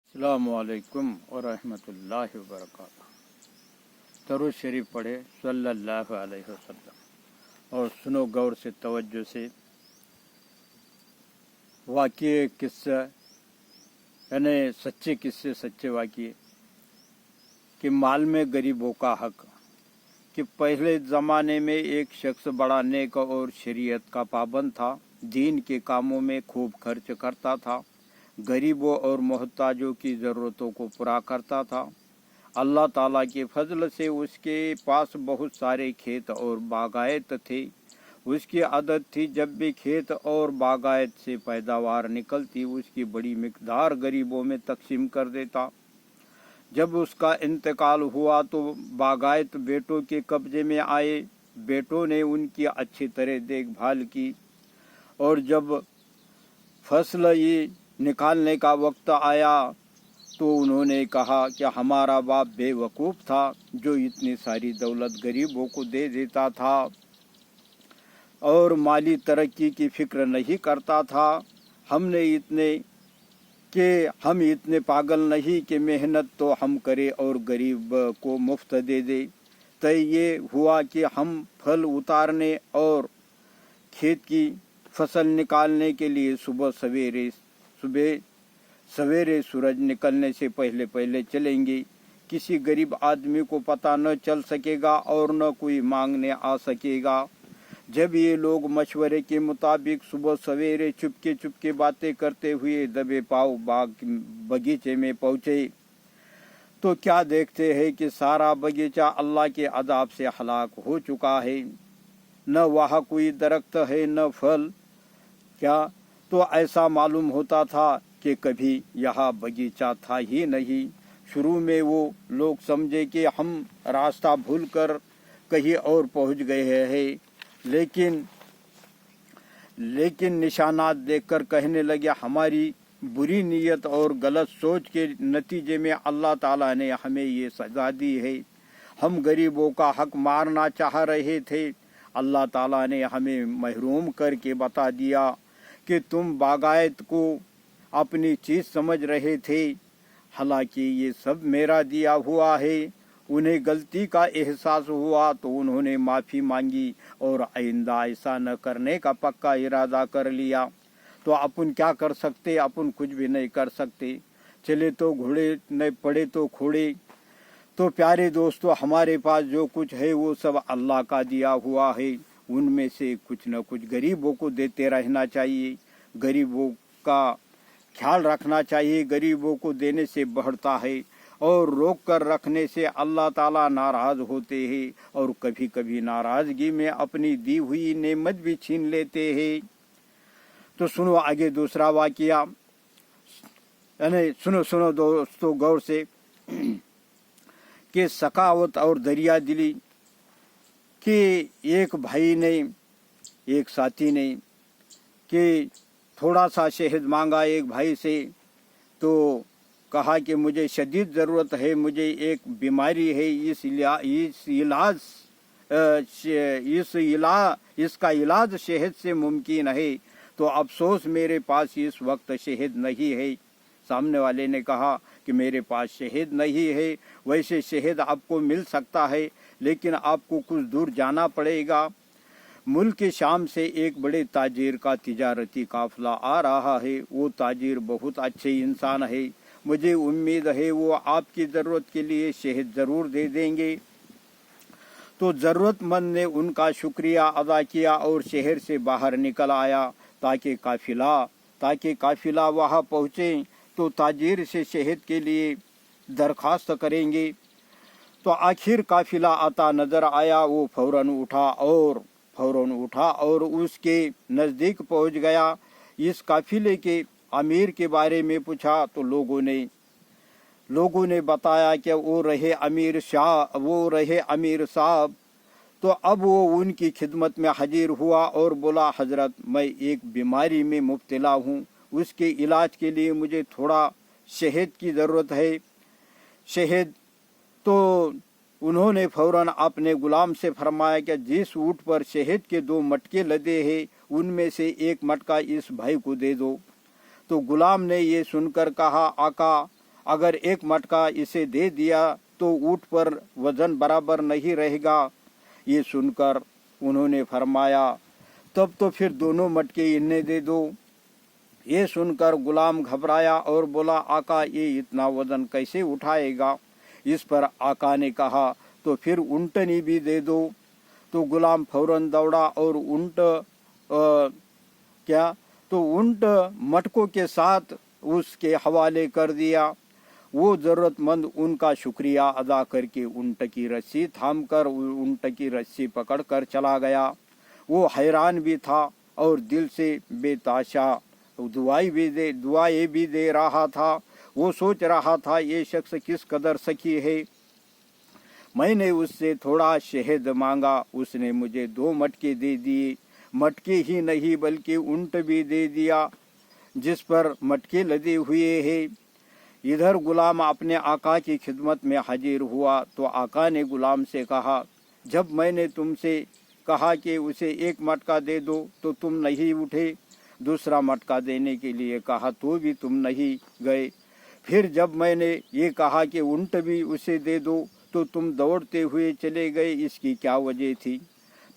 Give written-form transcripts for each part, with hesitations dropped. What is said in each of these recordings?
अस्सलामुअलैकुम वरहमतुल्लाहि वबरकातुहू। दरूद शरीफ पढ़े सल्लल्लाहु अलैहि वसल्लम और सुनो गौर से, तवज्जो से। वाक़ये किस्सा यानी सच्चे किस्से, सच्चे वाक़ये कि माल में गरीबों का हक। कि पहले ज़माने में एक शख्स बड़ा नेक और शरीयत का पाबंद था, दीन के कामों में खूब खर्च करता था, गरीबों और मोहताजों की ज़रूरतों को पूरा करता था। अल्लाह ताला के फजल से उसके पास बहुत सारे खेत और बागायत थे। उसकी आदत थी जब भी खेत और बागायत से पैदावार निकलती उसकी बड़ी मिकदार गरीबों में तकसीम कर देता। जब उसका इंतकाल हुआ तो बागायत बेटों के कब्जे में आए। बेटों ने उनकी अच्छी तरह देखभाल की और जब फसल ये निकालने का वक्त आया तो उन्होंने कहा कि हमारा बाप बेवकूफ़ था जो इतनी सारी दौलत गरीबों को दे देता था और माली तरक्की की फ़िक्र नहीं करता था। हम इतने पागल नहीं कि मेहनत तो हम करें और गरीब को मुफ्त दे दे। तो ये हुआ कि हम फल उतारने और खेत की फसल निकालने के लिए सुबह सवेरे सूरज निकलने से पहले पहले चलेंगे। किसी गरीब आदमी को पता न चल सकेगा और न कोई मांगने आ सकेगा। जब ये लोग मशवरे के मुताबिक सुबह सवेरे चुपके चुपके बातें करते हुए दबे पाँव बगीचे में पहुँचे तो क्या देखते हैं कि सारा बगीचा अल्लाह के अज़ाब से हलाक हो चुका है। न वहाँ कोई दरख्त है न फल। क्या तो ऐसा मालूम होता था कि कभी यहाँ बगीचा था ही नहीं। शुरू में वो लोग समझे कि हम रास्ता भूलकर कहीं और पहुँच गए हैं, लेकिन निशानात देखकर कहने लगे हमारी बुरी नीयत और गलत सोच के नतीजे में अल्लाह ताला ने हमें ये सज़ा दी है। हम गरीबों का हक मारना चाह रहे थे, अल्लाह ताला ने हमें महरूम करके बता दिया कि तुम बागायत को अपनी चीज़ समझ रहे थे, हालांकि ये सब मेरा दिया हुआ है। उन्हें गलती का एहसास हुआ तो उन्होंने माफ़ी मांगी और आइंदा ऐसा न करने का पक्का इरादा कर लिया। तो अपन क्या कर सकते, अपन कुछ भी नहीं कर सकते। चले तो घोड़े नहीं पड़े तो खोड़े। तो प्यारे दोस्तों, हमारे पास जो कुछ है वो सब अल्लाह का दिया हुआ है। उनमें से कुछ न कुछ गरीबों को देते रहना चाहिए, गरीबों का ख्याल रखना चाहिए। गरीबों को देने से बढ़ता है और रोक कर रखने से अल्लाह ताला नाराज़ होते हैं और कभी कभी नाराज़गी में अपनी दी हुई नेमत भी छीन लेते हैं। तो सुनो आगे दूसरा वाक़या, यानी सुनो दोस्तों गौर से कि सखावत और दरिया दिली कि एक भाई ने एक साथी ने कि थोड़ा सा शहद मांगा एक भाई से। तो कहा कि मुझे शदीद ज़रूरत है, मुझे एक बीमारी है, इसका इलाज शहद से मुमकिन है। तो अफसोस मेरे पास इस वक्त शहद नहीं है। सामने वाले ने कहा कि मेरे पास शहद नहीं है। वैसे शहद आपको मिल सकता है लेकिन आपको कुछ दूर जाना पड़ेगा। मुल्क शाम से एक बड़े ताजिर का तिजारती काफ़िला आ रहा है। वो ताजिर बहुत अच्छे इंसान है, मुझे उम्मीद है वो आपकी ज़रूरत के लिए शहद ज़रूर दे देंगे। तो ज़रूरतमंद ने उनका शुक्रिया अदा किया और शहर से बाहर निकल आया ताकि काफ़िला वहाँ पहुँचे तो ताजिर से शहद के लिए दरख्वास्त करेंगे। तो आखिर काफ़िला आता नज़र आया। वो फ़ौरन उठा और उसके नज़दीक पहुँच गया। इस काफ़िले के अमीर के बारे में पूछा तो लोगों ने बताया कि वो रहे अमीर साहब। तो अब वो उनकी खिदमत में हाजिर हुआ और बोला, हज़रत मैं एक बीमारी में मुब्तला हूँ, उसके इलाज के लिए मुझे थोड़ा शहद की ज़रूरत है। शहद तो उन्होंने फ़ौरन अपने गुलाम से फरमाया कि जिस ऊँट पर शहद के 2 मटके लदे हैं उनमें से एक मटका इस भाई को दे दो। तो गुलाम ने ये सुनकर कहा, आका अगर एक मटका इसे दे दिया तो ऊँट पर वजन बराबर नहीं रहेगा। ये सुनकर उन्होंने फरमाया तब तो फिर दोनों मटके इन्हें दे दो। ये सुनकर गुलाम घबराया और बोला आका ये इतना वजन कैसे उठाएगा। इस पर आका ने कहा तो फिर ऊँटनी भी दे दो। तो गुलाम फौरन दौड़ा और ऊँट मटकों के साथ उसके हवाले कर दिया। वो ज़रूरतमंद उनका शुक्रिया अदा करके ऊँट की रस्सी थामकर ऊँट की रस्सी पकड़कर चला गया। वो हैरान भी था और दिल से बेताशा दुआएं भी दे रहा था। वो सोच रहा था ये शख्स किस कदर सखी है। मैंने उससे थोड़ा शहद मांगा, उसने मुझे 2 मटके दे दिए। मटके ही नहीं बल्कि ऊँट भी दे दिया जिस पर मटके लदे हुए हैं। इधर गुलाम अपने आका की खिदमत में हाजिर हुआ तो आका ने गुलाम से कहा जब मैंने तुमसे कहा कि उसे 1 मटका दे दो तो तुम नहीं उठे, दूसरा मटका देने के लिए कहा तो भी तुम नहीं गए, फिर जब मैंने ये कहा कि ऊँट भी उसे दे दो तो तुम दौड़ते हुए चले गए, इसकी क्या वजह थी।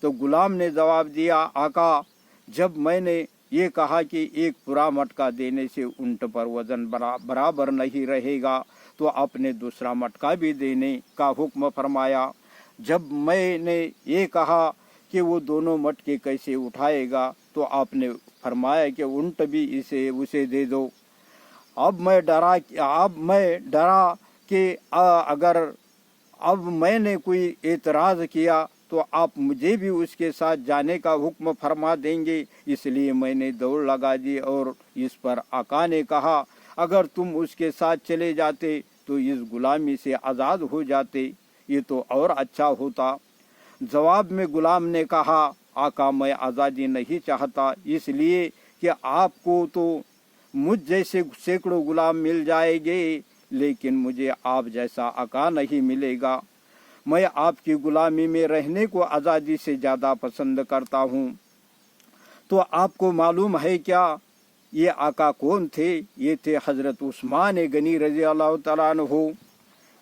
तो गुलाम ने जवाब दिया आका जब मैंने ये कहा कि 1 पूरा मटका देने से ऊँट पर वजन बराबर नहीं रहेगा तो आपने दूसरा मटका भी देने का हुक्म फरमाया। जब मैंने ये कहा कि वो दोनों मटके कैसे उठाएगा तो आपने फरमाया कि ऊँट भी उसे दे दो। अब मैं डरा कि अगर अब मैंने कोई एतराज़ किया तो आप मुझे भी उसके साथ जाने का हुक्म फरमा देंगे, इसलिए मैंने दौड़ लगा दी। और इस पर आका ने कहा अगर तुम उसके साथ चले जाते तो इस गुलामी से आज़ाद हो जाते, ये तो और अच्छा होता। जवाब में गुलाम ने कहा आका मैं आज़ादी नहीं चाहता, इसलिए कि आपको तो मुझ जैसे सैकड़ों गुलाम मिल जाएंगे लेकिन मुझे आप जैसा आका नहीं मिलेगा। मैं आपकी गुलामी में रहने को आज़ादी से ज़्यादा पसंद करता हूँ। तो आपको मालूम है क्या ये आका कौन थे? ये थे हज़रत उस्मान गनी रज़ी अल्लाह तआला अन्हु।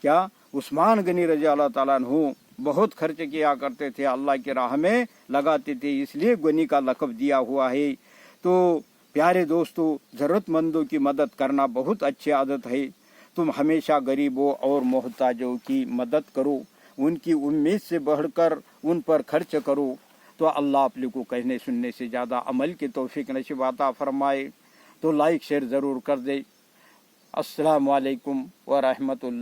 क्या उस्मान गनी रज़ी अल्लाह तआला अन्हु बहुत खर्च किया करते थे, अल्लाह की राह में लगाते थे, इसलिए गनी का लक़ब दिया हुआ है। तो प्यारे दोस्तों ज़रूरतमंदों की मदद करना बहुत अच्छी आदत है। तुम हमेशा गरीबों और मोहताजों की मदद करो, उनकी उम्मीद से बढ़कर उन पर खर्च करो तो अल्लाह आप लोगों को कहने सुनने से ज़्यादा अमल की तौफीक नसीब अता फरमाए। तो लाइक शेयर ज़रूर कर दे। अस्सलामु अलैकुम व रहमतुल्लाह।